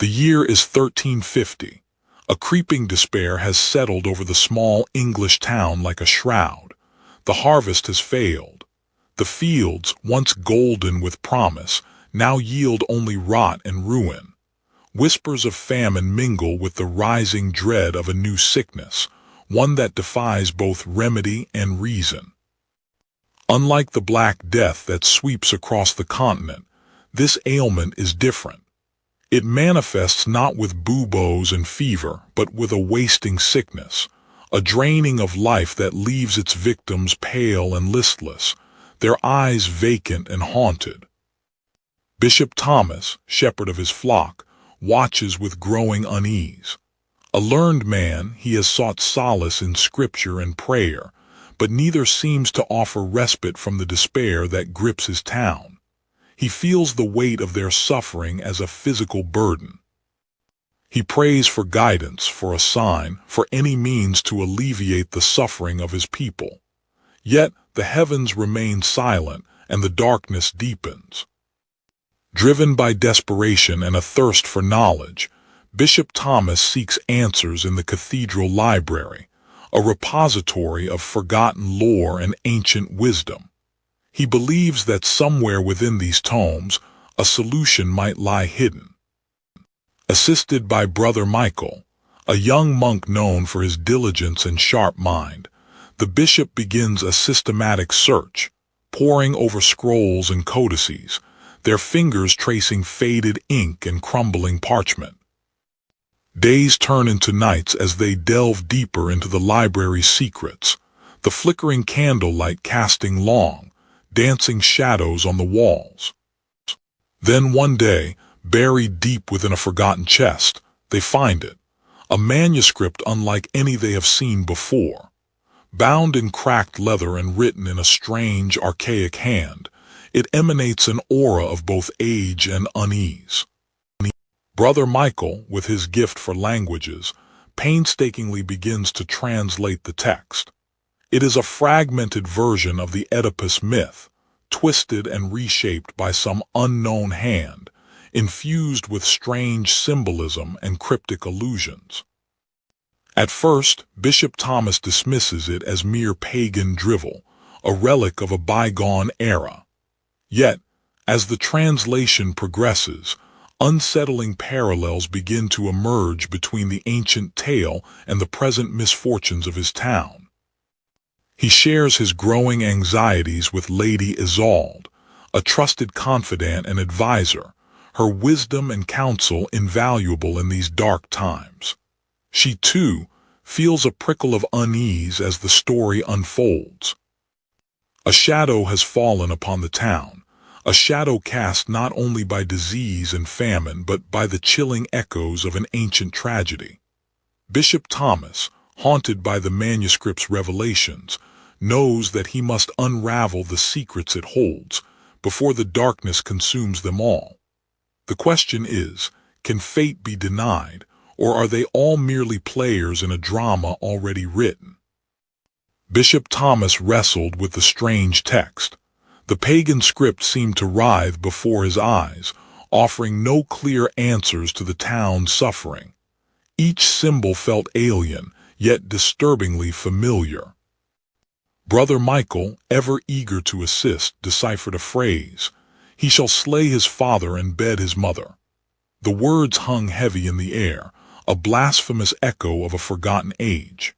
The year is 1350. A creeping despair has settled over the small English town like a shroud. The harvest has failed. The fields, once golden with promise, now yield only rot and ruin. Whispers of famine mingle with the rising dread of a new sickness, one that defies both remedy and reason. Unlike the Black Death that sweeps across the continent, this ailment is different. It manifests not with buboes and fever, but with a wasting sickness, a draining of life that leaves its victims pale and listless, their eyes vacant and haunted. Bishop Thomas, shepherd of his flock, watches with growing unease. A learned man, he has sought solace in scripture and prayer, but neither seems to offer respite from the despair that grips his town. He feels the weight of their suffering as a physical burden. He prays for guidance, for a sign, for any means to alleviate the suffering of his people. Yet the heavens remain silent and the darkness deepens. Driven by desperation and a thirst for knowledge, Bishop Thomas seeks answers in the cathedral library, a repository of forgotten lore and ancient wisdom. He believes that somewhere within these tomes, a solution might lie hidden. Assisted by Brother Michael, a young monk known for his diligence and sharp mind, the bishop begins a systematic search, poring over scrolls and codices, their fingers tracing faded ink and crumbling parchment. Days turn into nights as they delve deeper into the library's secrets, the flickering candlelight casting long, dancing shadows on the walls. Then one day, buried deep within a forgotten chest, they find it, a manuscript unlike any they have seen before. Bound in cracked leather and written in a strange, archaic hand, it emanates an aura of both age and unease. Brother Michael, with his gift for languages, painstakingly begins to translate the text. It is a fragmented version of the Oedipus myth, twisted and reshaped by some unknown hand, infused with strange symbolism and cryptic allusions. At first, Bishop Thomas dismisses it as mere pagan drivel, a relic of a bygone era. Yet, as the translation progresses, unsettling parallels begin to emerge between the ancient tale and the present misfortunes of his town. He shares his growing anxieties with Lady Isolde, a trusted confidant and advisor, her wisdom and counsel invaluable in these dark times. She, too, feels a prickle of unease as the story unfolds. A shadow has fallen upon the town, a shadow cast not only by disease and famine but by the chilling echoes of an ancient tragedy. Bishop Thomas, haunted by the manuscript's revelations, knows that he must unravel the secrets it holds before the darkness consumes them all. The question is, can fate be denied, or are they all merely players in a drama already written? Bishop Thomas wrestled with the strange text. The pagan script seemed to writhe before his eyes, offering no clear answers to the town's suffering. Each symbol felt alien, yet disturbingly familiar. Brother Michael, ever eager to assist, deciphered a phrase, "He shall slay his father and bed his mother." The words hung heavy in the air, a blasphemous echo of a forgotten age.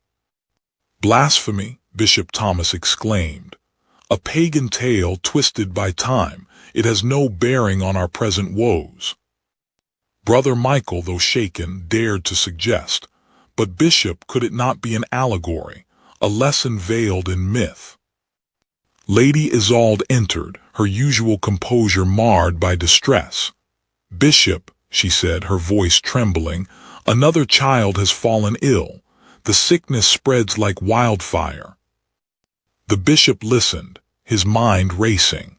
"Blasphemy," Bishop Thomas exclaimed. "A pagan tale twisted by time. It has no bearing on our present woes." Brother Michael, though shaken, dared to suggest, "But Bishop, could it not be an allegory, a lesson veiled in myth?" Lady Isolde entered, her usual composure marred by distress. "Bishop," she said, her voice trembling, "another child has fallen ill. The sickness spreads like wildfire." The bishop listened, his mind racing.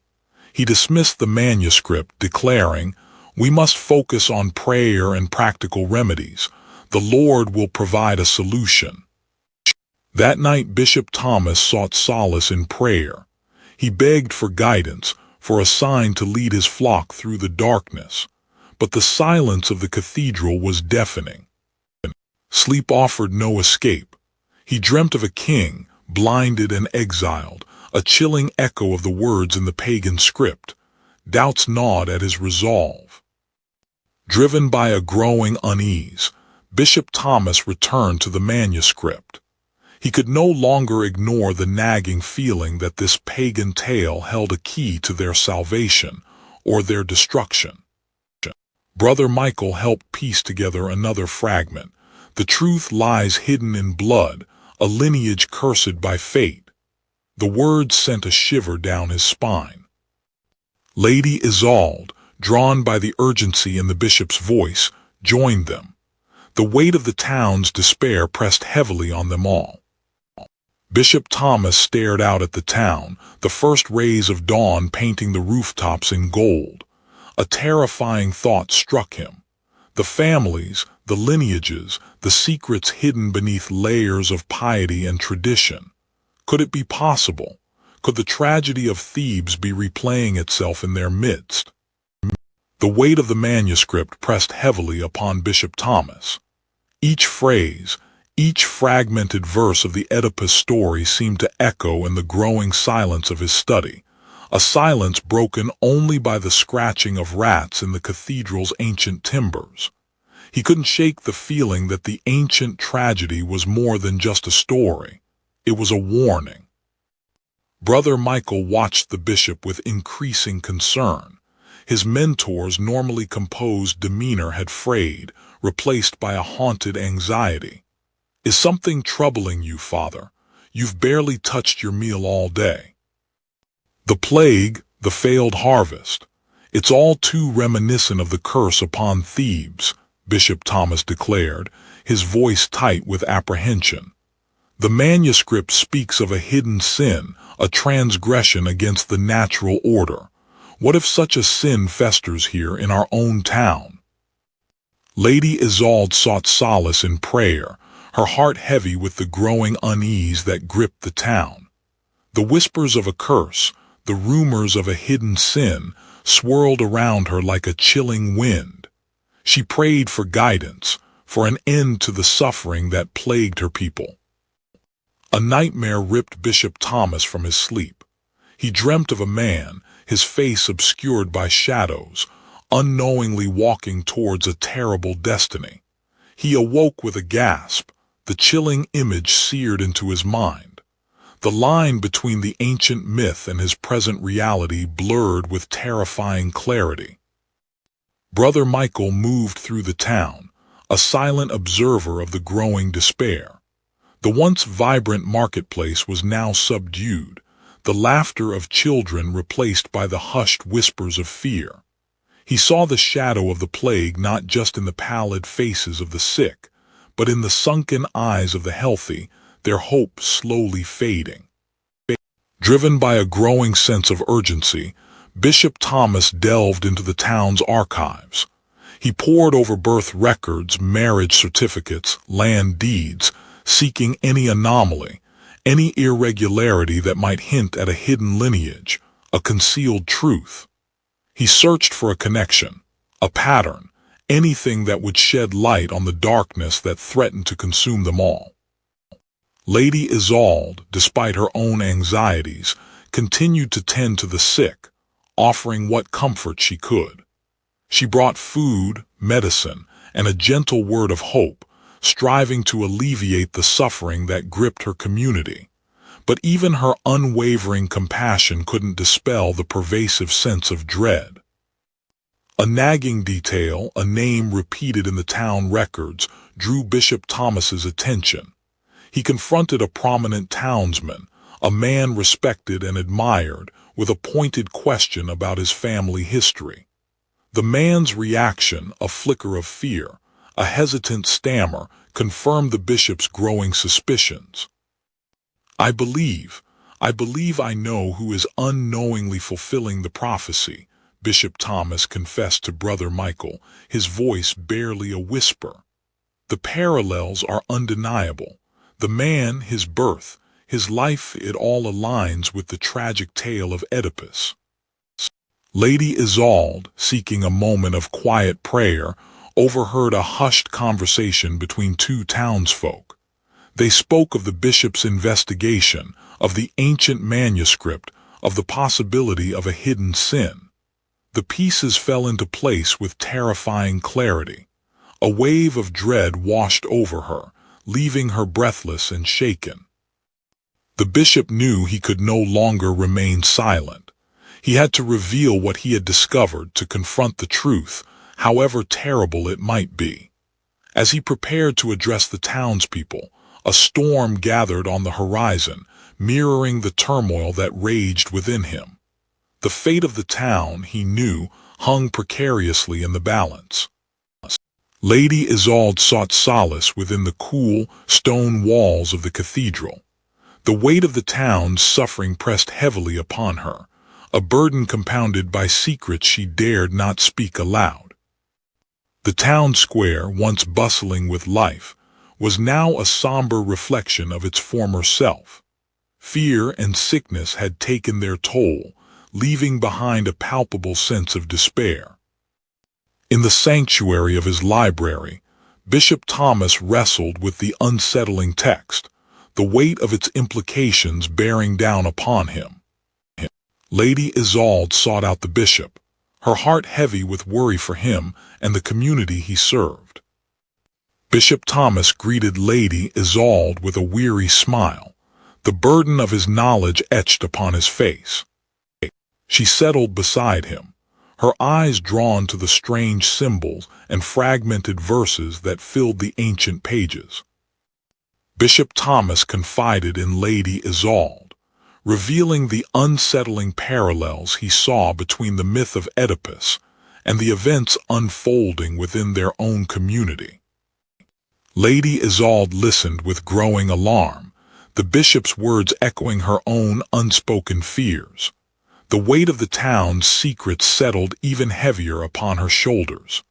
He dismissed the manuscript, declaring, "We must focus on prayer and practical remedies. The Lord will provide a solution." That night Bishop Thomas sought solace in prayer. He begged for guidance, for a sign to lead his flock through the darkness. but the silence of the cathedral was deafening. Sleep offered no escape. He dreamt of a king, blinded and exiled, a chilling echo of the words in the pagan script. Doubts gnawed at his resolve. Driven by a growing unease, Bishop Thomas returned to the manuscript. He could no longer ignore the nagging feeling that this pagan tale held a key to their salvation or their destruction. Brother Michael helped piece together another fragment. The truth lies hidden in blood, a lineage cursed by fate. The words sent a shiver down his spine. Lady Isolde, drawn by the urgency in the bishop's voice, joined them. The weight of the town's despair pressed heavily on them all. Bishop Thomas stared out at the town, the first rays of dawn painting the rooftops in gold. A terrifying thought struck him. The families, the lineages, the secrets hidden beneath layers of piety and tradition. Could it be possible? Could the tragedy of Thebes be replaying itself in their midst? The weight of the manuscript pressed heavily upon Bishop Thomas. Each phrase, each fragmented verse of the Oedipus story seemed to echo in the growing silence of his study, a silence broken only by the scratching of rats in the cathedral's ancient timbers. He couldn't shake the feeling that the ancient tragedy was more than just a story. It was a warning. Brother Michael watched the bishop with increasing concern. His mentor's normally composed demeanor had frayed, replaced by a haunted anxiety. "Is something troubling you, Father? You've barely touched your meal all day." "The plague, the failed harvest. It's all too reminiscent of the curse upon Thebes," Bishop Thomas declared, his voice tight with apprehension. "The manuscript speaks of a hidden sin, a transgression against the natural order. What if such a sin festers here in our own town?" Lady Isolde sought solace in prayer, her heart heavy with the growing unease that gripped the town. The whispers of a curse, the rumors of a hidden sin, swirled around her like a chilling wind. She prayed for guidance, for an end to the suffering that plagued her people. A nightmare ripped Bishop Thomas from his sleep. He dreamt of a man, his face obscured by shadows, unknowingly walking towards a terrible destiny. He awoke with a gasp, the chilling image seared into his mind. The line between the ancient myth and his present reality blurred with terrifying clarity. Brother Michael moved through the town, a silent observer of the growing despair. The once vibrant marketplace was now subdued, the laughter of children replaced by the hushed whispers of fear. He saw the shadow of the plague not just in the pallid faces of the sick, but in the sunken eyes of the healthy, their hope slowly fading. Driven by a growing sense of urgency, Bishop Thomas delved into the town's archives. He pored over birth records, marriage certificates, land deeds, seeking any anomaly, any irregularity that might hint at a hidden lineage, a concealed truth. He searched for a connection, a pattern, anything that would shed light on the darkness that threatened to consume them all. Lady Isolde, despite her own anxieties, continued to tend to the sick, offering what comfort she could. She brought food, medicine, and a gentle word of hope, striving to alleviate the suffering that gripped her community. But even her unwavering compassion couldn't dispel the pervasive sense of dread. A nagging detail, a name repeated in the town records, drew Bishop Thomas's attention. He confronted a prominent townsman, a man respected and admired, with a pointed question about his family history. The man's reaction, a flicker of fear, a hesitant stammer, confirmed the bishop's growing suspicions. I believe I know who is unknowingly fulfilling the prophecy," Bishop Thomas confessed to Brother Michael, his voice barely a whisper. "The parallels are undeniable. The man, his birth, his life, it all aligns with the tragic tale of Oedipus." Lady Isolde, seeking a moment of quiet prayer, overheard a hushed conversation between two townsfolk. They spoke of the bishop's investigation, of the ancient manuscript, of the possibility of a hidden sin. The pieces fell into place with terrifying clarity. A wave of dread washed over her, leaving her breathless and shaken. The bishop knew he could no longer remain silent. He had to reveal what he had discovered, to confront the truth, however terrible it might be. As he prepared to address the townspeople, a storm gathered on the horizon, mirroring the turmoil that raged within him. The fate of the town, he knew, hung precariously in the balance. Lady Isolde sought solace within the cool, stone walls of the cathedral. The weight of the town's suffering pressed heavily upon her, a burden compounded by secrets she dared not speak aloud. The town square, once bustling with life, was now a somber reflection of its former self. Fear and sickness had taken their toll, leaving behind a palpable sense of despair. In the sanctuary of his library, Bishop Thomas wrestled with the unsettling text, the weight of its implications bearing down upon him. Lady Isolde sought out the bishop, her heart heavy with worry for him and the community he served. Bishop Thomas greeted Lady Isolde with a weary smile, the burden of his knowledge etched upon his face. She settled beside him, her eyes drawn to the strange symbols and fragmented verses that filled the ancient pages. Bishop Thomas confided in Lady Isolde, revealing the unsettling parallels he saw between the myth of Oedipus and the events unfolding within their own community. Lady Isolde listened with growing alarm, the bishop's words echoing her own unspoken fears. The weight of the town's secrets settled even heavier upon her shoulders.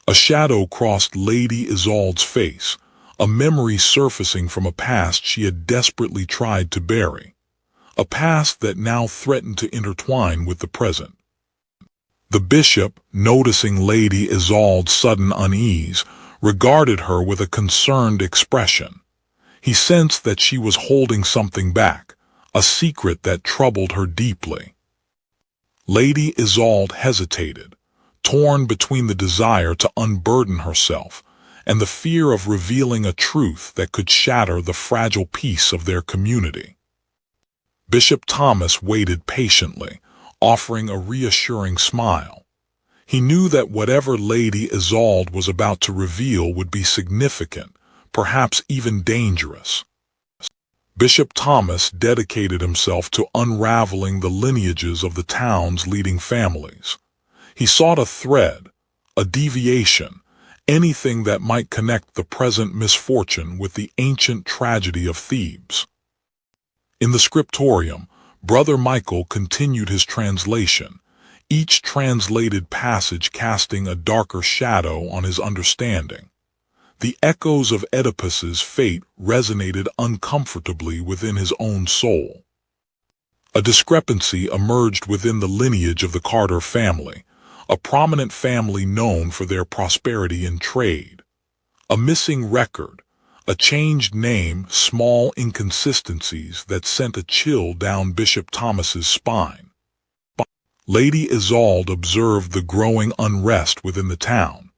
A shadow crossed Lady Isolde's face, a memory surfacing from a past she had desperately tried to bury, a past that now threatened to intertwine with the present. The bishop, noticing Lady Isolde's sudden unease, regarded her with a concerned expression. He sensed that she was holding something back, a secret that troubled her deeply. Lady Isolde hesitated, torn between the desire to unburden herself and the fear of revealing a truth that could shatter the fragile peace of their community. Bishop Thomas waited patiently, offering a reassuring smile. He knew that whatever Lady Isolde was about to reveal would be significant, perhaps even dangerous. Bishop Thomas dedicated himself to unraveling the lineages of the town's leading families. He sought a thread, a deviation, anything that might connect the present misfortune with the ancient tragedy of Thebes. In the scriptorium, Brother Michael continued his translation, each translated passage casting a darker shadow on his understanding. The echoes of Oedipus's fate resonated uncomfortably within his own soul. A discrepancy emerged within the lineage of the Carter family, a prominent family known for their prosperity in trade. A missing record, a changed name, small inconsistencies that sent a chill down Bishop Thomas's spine. Lady Isolde observed the growing unrest within the town.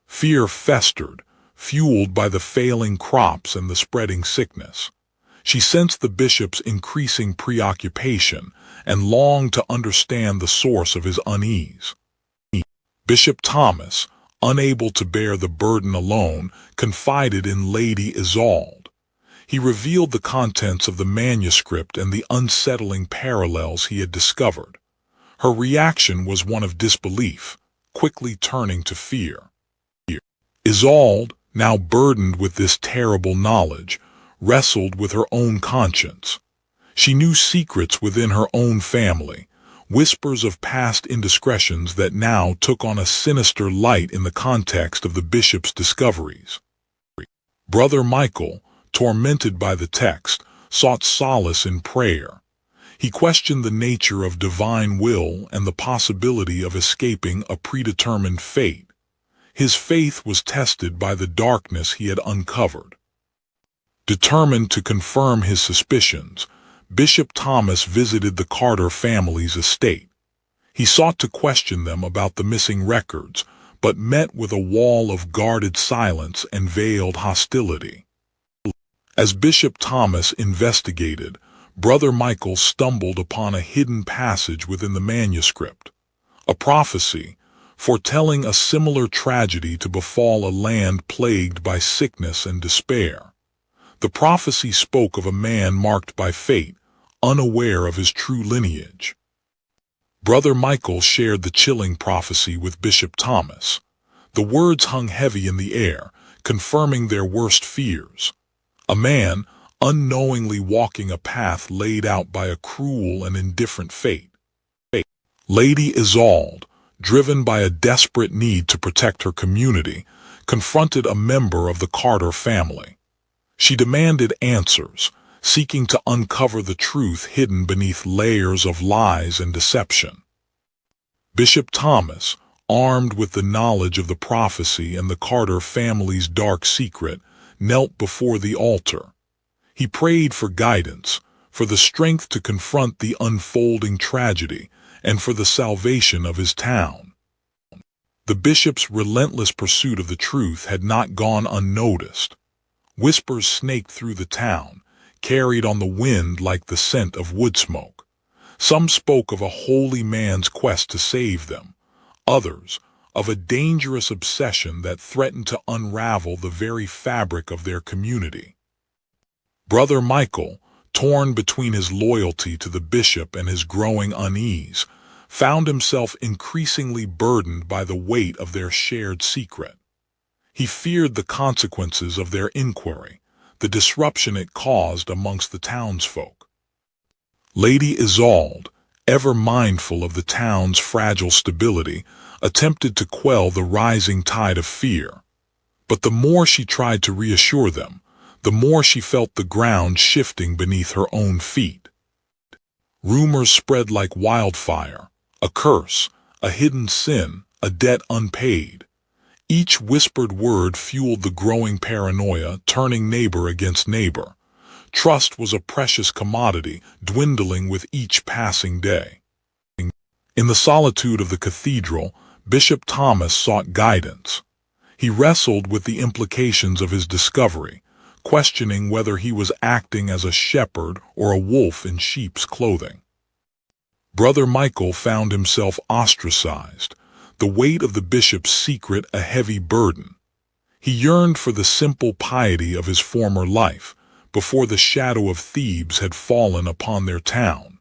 Fear festered, fueled by the failing crops and the spreading sickness. She sensed the bishop's increasing preoccupation and longed to understand the source of his unease. Bishop Thomas, unable to bear the burden alone, confided in Lady Isolde. He revealed the contents of the manuscript and the unsettling parallels he had discovered. Her reaction was one of disbelief, quickly turning to fear. Isolde, now burdened with this terrible knowledge, wrestled with her own conscience. She knew secrets within her own family, whispers of past indiscretions that now took on a sinister light in the context of the bishop's discoveries. Brother Michael, tormented by the text, sought solace in prayer. He questioned the nature of divine will and the possibility of escaping a predetermined fate. His faith was tested by the darkness he had uncovered. Determined to confirm his suspicions, Bishop Thomas visited the Carter family's estate. He sought to question them about the missing records, but met with a wall of guarded silence and veiled hostility. As Bishop Thomas investigated, Brother Michael stumbled upon a hidden passage within the manuscript, a prophecy foretelling a similar tragedy to befall a land plagued by sickness and despair. The prophecy spoke of a man marked by fate, unaware of his true lineage. Brother Michael shared the chilling prophecy with Bishop Thomas. The words hung heavy in the air, confirming their worst fears. A man, unknowingly walking a path laid out by a cruel and indifferent fate. Lady Isolde, driven by a desperate need to protect her community, confronted a member of the Carter family. She demanded answers, seeking to uncover the truth hidden beneath layers of lies and deception. Bishop Thomas, armed with the knowledge of the prophecy and the Carter family's dark secret, knelt before the altar. He prayed for guidance, for the strength to confront the unfolding tragedy, and for the salvation of his town. The bishop's relentless pursuit of the truth had not gone unnoticed. Whispers snaked through the town, carried on the wind like the scent of wood smoke. Some spoke of a holy man's quest to save them, others of a dangerous obsession that threatened to unravel the very fabric of their community. Brother Michael, torn between his loyalty to the bishop and his growing unease, found himself increasingly burdened by the weight of their shared secret. He feared the consequences of their inquiry, the disruption it caused amongst the townsfolk. Lady Isolde, ever mindful of the town's fragile stability, attempted to quell the rising tide of fear. But the more she tried to reassure them, the more she felt the ground shifting beneath her own feet. Rumors spread like wildfire, a curse, a hidden sin, a debt unpaid. Each whispered word fueled the growing paranoia, turning neighbor against neighbor. Trust was a precious commodity, dwindling with each passing day. In the solitude of the cathedral, Bishop Thomas sought guidance. He wrestled with the implications of his discovery, questioning whether he was acting as a shepherd or a wolf in sheep's clothing. Brother Michael found himself ostracized, the weight of the bishop's secret a heavy burden. He yearned for the simple piety of his former life, before the shadow of Thebes had fallen upon their town.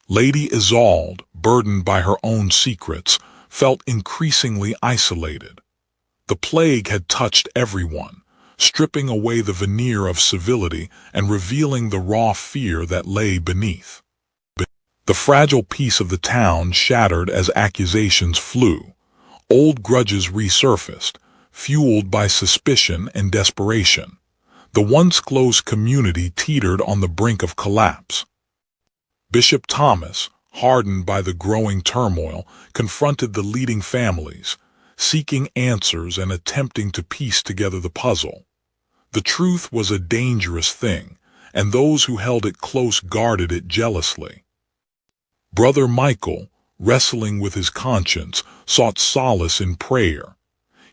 Lady Isolde, burdened by her own secrets, felt increasingly isolated. The plague had touched everyone, stripping away the veneer of civility and revealing the raw fear that lay beneath. The fragile peace of the town shattered as accusations flew. Old grudges resurfaced, fueled by suspicion and desperation. The once close community teetered on the brink of collapse. Bishop Thomas, hardened by the growing turmoil, confronted the leading families, seeking answers and attempting to piece together the puzzle. The truth was a dangerous thing, and those who held it close guarded it jealously. Brother Michael, wrestling with his conscience, sought solace in prayer.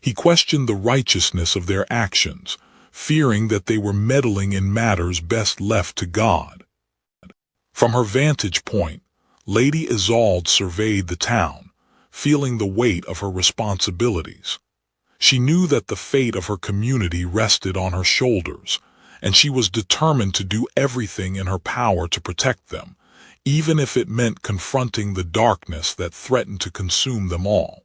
He questioned the righteousness of their actions, fearing that they were meddling in matters best left to God. From her vantage point, Lady Isolde surveyed the town, feeling the weight of her responsibilities. She knew that the fate of her community rested on her shoulders, and she was determined to do everything in her power to protect them, even if it meant confronting the darkness that threatened to consume them all.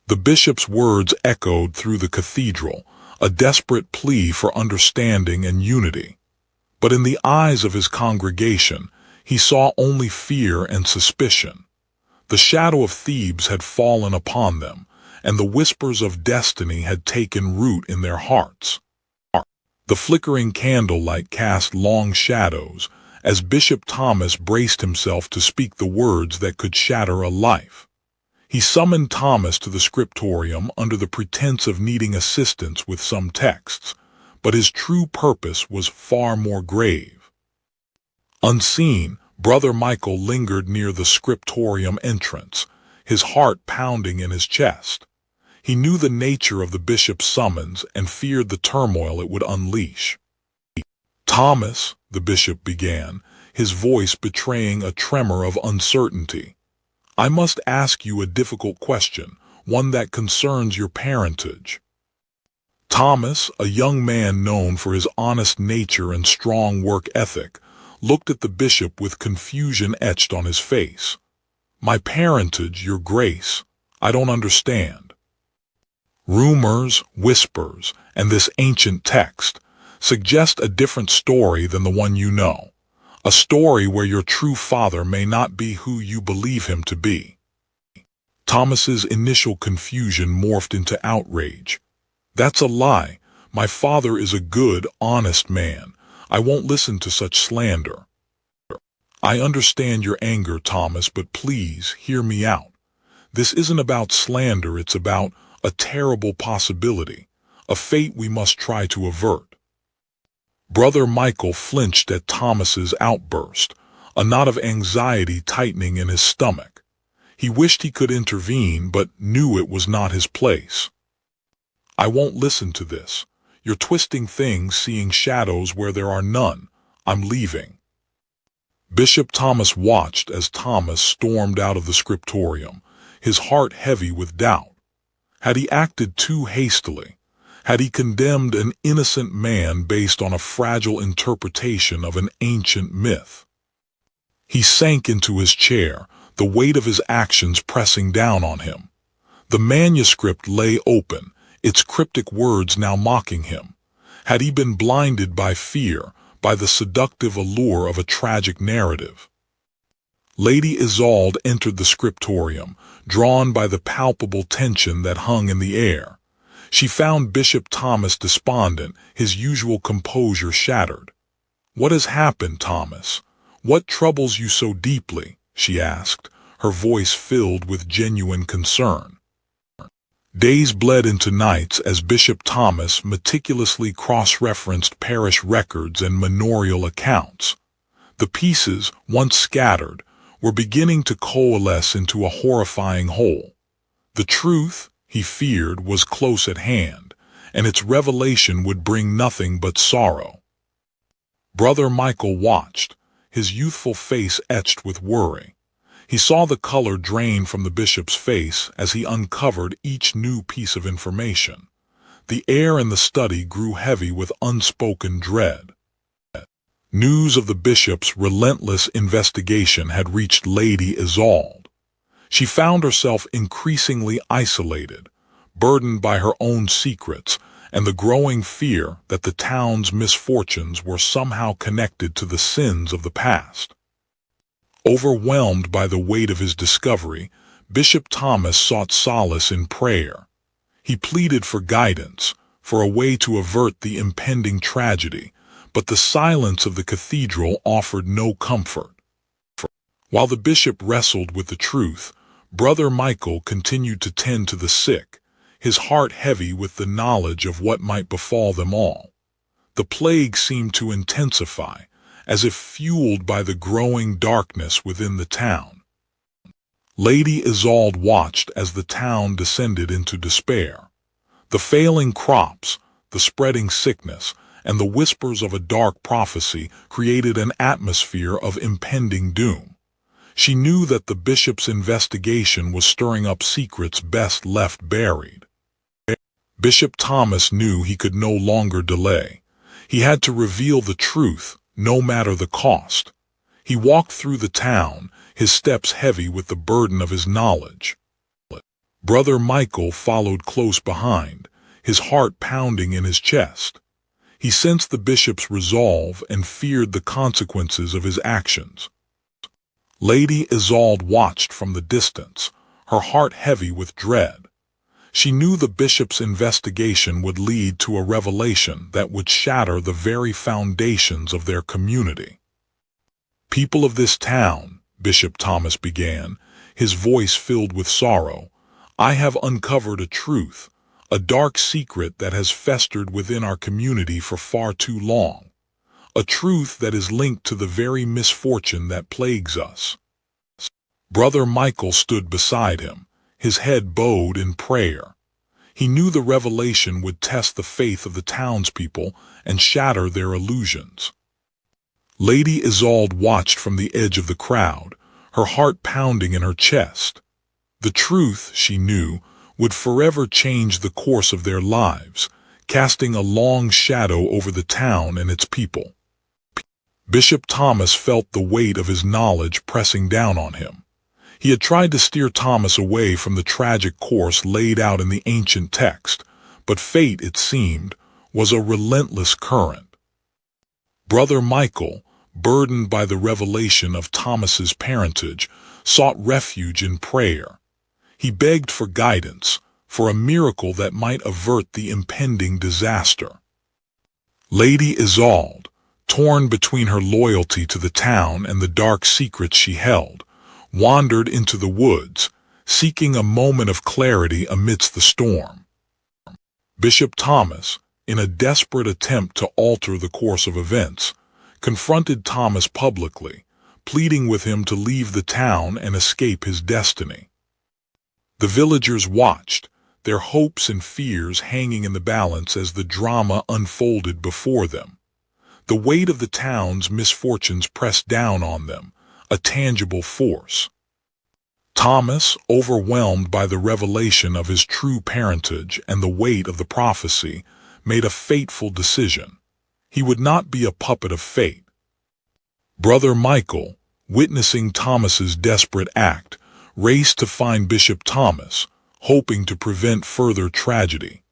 The bishop's words echoed through the cathedral, a desperate plea for understanding and unity. But in the eyes of his congregation, he saw only fear and suspicion. The shadow of Thebes had fallen upon them, and the whispers of destiny had taken root in their hearts. The flickering candlelight cast long shadows, as Bishop Thomas braced himself to speak the words that could shatter a life. He summoned Thomas to the scriptorium under the pretense of needing assistance with some texts, but his true purpose was far more grave. Unseen, Brother Michael lingered near the scriptorium entrance, his heart pounding in his chest. He knew the nature of the bishop's summons and feared the turmoil it would unleash. "Thomas," the bishop began, his voice betraying a tremor of uncertainty, "I must ask you a difficult question, one that concerns your parentage." Thomas, a young man known for his honest nature and strong work ethic, looked at the bishop with confusion etched on his face. "My parentage, your grace, I don't understand." Rumors, whispers, and this ancient text suggest a different story than the one you know, a story where your true father may not be who you believe him to be. Thomas's initial confusion morphed into outrage. "That's a lie. My father is a good, honest man. I won't listen to such slander." "I understand your anger, Thomas, but please hear me out. This isn't about slander, it's about a terrible possibility, a fate we must try to avert." Brother Michael flinched at Thomas's outburst, a knot of anxiety tightening in his stomach. He wished he could intervene, but knew it was not his place. "I won't listen to this. You're twisting things, seeing shadows where there are none. I'm leaving." Bishop Thomas watched as Thomas stormed out of the scriptorium, his heart heavy with doubt. Had he acted too hastily? Had he condemned an innocent man based on a fragile interpretation of an ancient myth? He sank into his chair, the weight of his actions pressing down on him. The manuscript lay open, its cryptic words now mocking him. Had he been blinded by fear, by the seductive allure of a tragic narrative? Lady Isolde entered the scriptorium, drawn by the palpable tension that hung in the air. She found Bishop Thomas despondent, his usual composure shattered. "What has happened, Thomas? What troubles you so deeply?" she asked, her voice filled with genuine concern. Days bled into nights as Bishop Thomas meticulously cross-referenced parish records and manorial accounts. The pieces, once scattered, were beginning to coalesce into a horrifying whole. The truth, he feared, was close at hand, and its revelation would bring nothing but sorrow. Brother Michael watched, his youthful face etched with worry. He saw the color drain from the bishop's face as he uncovered each new piece of information. The air in the study grew heavy with unspoken dread. News of the bishop's relentless investigation had reached Lady Isolde. She found herself increasingly isolated, burdened by her own secrets and the growing fear that the town's misfortunes were somehow connected to the sins of the past. Overwhelmed by the weight of his discovery, Bishop Thomas sought solace in prayer. He pleaded for guidance, for a way to avert the impending tragedy, but the silence of the cathedral offered no comfort. While the bishop wrestled with the truth, Brother Michael continued to tend to the sick, his heart heavy with the knowledge of what might befall them all. The plague seemed to intensify, as if fueled by the growing darkness within the town. Lady Isolde watched as the town descended into despair. The failing crops, the spreading sickness, and the whispers of a dark prophecy created an atmosphere of impending doom. She knew that the bishop's investigation was stirring up secrets best left buried. Bishop Thomas knew he could no longer delay. He had to reveal the truth, no matter the cost. He walked through the town, his steps heavy with the burden of his knowledge. Brother Michael followed close behind, his heart pounding in his chest. He sensed the bishop's resolve and feared the consequences of his actions. Lady Isolde watched from the distance, her heart heavy with dread. She knew the bishop's investigation would lead to a revelation that would shatter the very foundations of their community. "People of this town," Bishop Thomas began, his voice filled with sorrow, "I have uncovered a truth, a dark secret that has festered within our community for far too long, a truth that is linked to the very misfortune that plagues us." Brother Michael stood beside him, his head bowed in prayer. He knew the revelation would test the faith of the townspeople and shatter their illusions. Lady Isolde watched from the edge of the crowd, her heart pounding in her chest. The truth, she knew, would forever change the course of their lives, casting a long shadow over the town and its people. Bishop Thomas felt the weight of his knowledge pressing down on him. He had tried to steer Thomas away from the tragic course laid out in the ancient text, but fate, it seemed, was a relentless current. Brother Michael, burdened by the revelation of Thomas's parentage, sought refuge in prayer. He begged for guidance, for a miracle that might avert the impending disaster. Lady Isolde, torn between her loyalty to the town and the dark secrets she held, wandered into the woods, seeking a moment of clarity amidst the storm. Bishop Thomas, in a desperate attempt to alter the course of events, confronted Thomas publicly, pleading with him to leave the town and escape his destiny. The villagers watched, their hopes and fears hanging in the balance as the drama unfolded before them. The weight of the town's misfortunes pressed down on them, a tangible force. Thomas, overwhelmed by the revelation of his true parentage and the weight of the prophecy, made a fateful decision. He would not be a puppet of fate. Brother Michael, witnessing Thomas's desperate act, raced to find Bishop Thomas, hoping to prevent further tragedy.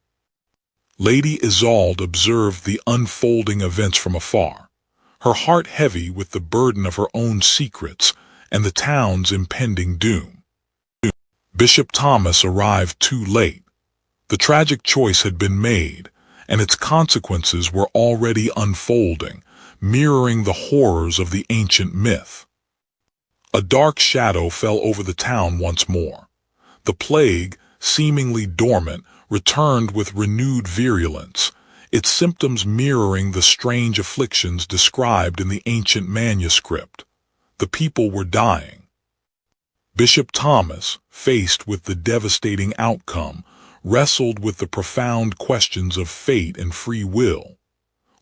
Lady Isolde observed the unfolding events from afar, her heart heavy with the burden of her own secrets and the town's impending doom. Bishop Thomas arrived too late. The tragic choice had been made, and its consequences were already unfolding, mirroring the horrors of the ancient myth. A dark shadow fell over the town once more. The plague, seemingly dormant, returned with renewed virulence, its symptoms mirroring the strange afflictions described in the ancient manuscript. The people were dying. Bishop Thomas, faced with the devastating outcome, wrestled with the profound questions of fate and free will.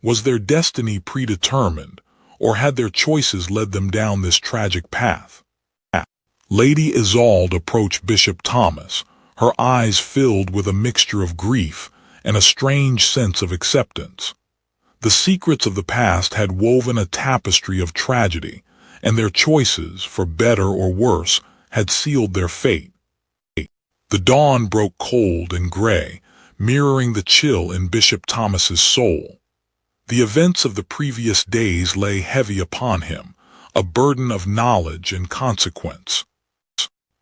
Was their destiny predetermined, or had their choices led them down this tragic path? Lady Isolde approached Bishop Thomas, her eyes filled with a mixture of grief and a strange sense of acceptance. The secrets of the past had woven a tapestry of tragedy, and their choices, for better or worse, had sealed their fate. The dawn broke cold and gray, mirroring the chill in Bishop Thomas's soul. The events of the previous days lay heavy upon him, a burden of knowledge and consequence.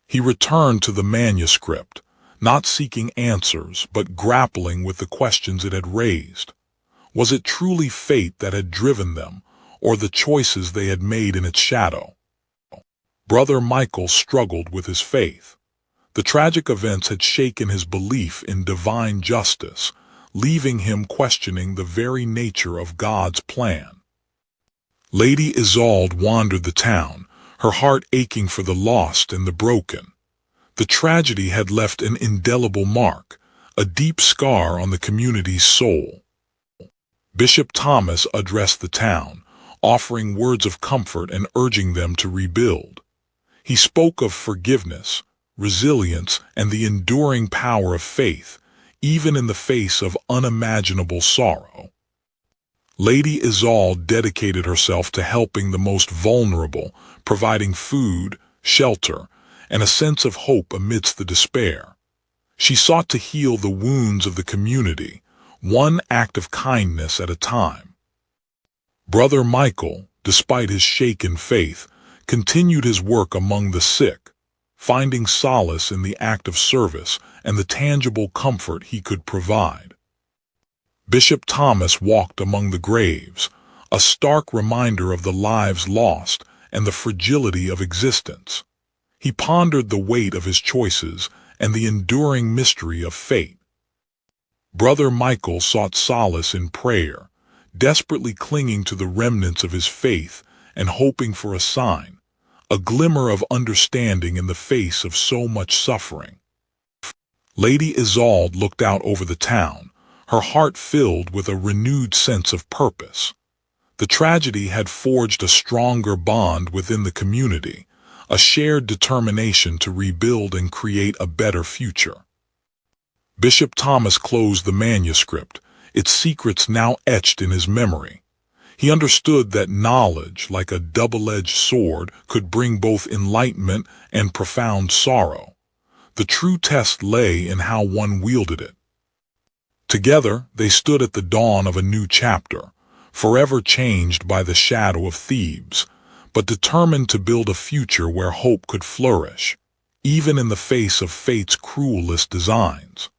He returned to the manuscript, not seeking answers, but grappling with the questions it had raised. Was it truly fate that had driven them, or the choices they had made in its shadow? Brother Michael struggled with his faith. The tragic events had shaken his belief in divine justice, leaving him questioning the very nature of God's plan. Lady Isolde wandered the town, her heart aching for the lost and the broken. The tragedy had left an indelible mark, a deep scar on the community's soul. Bishop Thomas addressed the town, offering words of comfort and urging them to rebuild. He spoke of forgiveness, resilience, and the enduring power of faith, even in the face of unimaginable sorrow. Lady Isolde dedicated herself to helping the most vulnerable, providing food, shelter, and a sense of hope amidst the despair. She sought to heal the wounds of the community, one act of kindness at a time. Brother Michael, despite his shaken faith, continued his work among the sick, finding solace in the act of service and the tangible comfort he could provide. Bishop Thomas walked among the graves, a stark reminder of the lives lost and the fragility of existence. He pondered the weight of his choices and the enduring mystery of fate. Brother Michael sought solace in prayer, desperately clinging to the remnants of his faith and hoping for a sign, a glimmer of understanding in the face of so much suffering. Lady Isolde looked out over the town, her heart filled with a renewed sense of purpose. The tragedy had forged a stronger bond within the community, a shared determination to rebuild and create a better future. Bishop Thomas closed the manuscript, its secrets now etched in his memory. He understood that knowledge, like a double-edged sword, could bring both enlightenment and profound sorrow. The true test lay in how one wielded it. Together, they stood at the dawn of a new chapter, forever changed by the shadow of Thebes, but determined to build a future where hope could flourish, even in the face of fate's cruelest designs.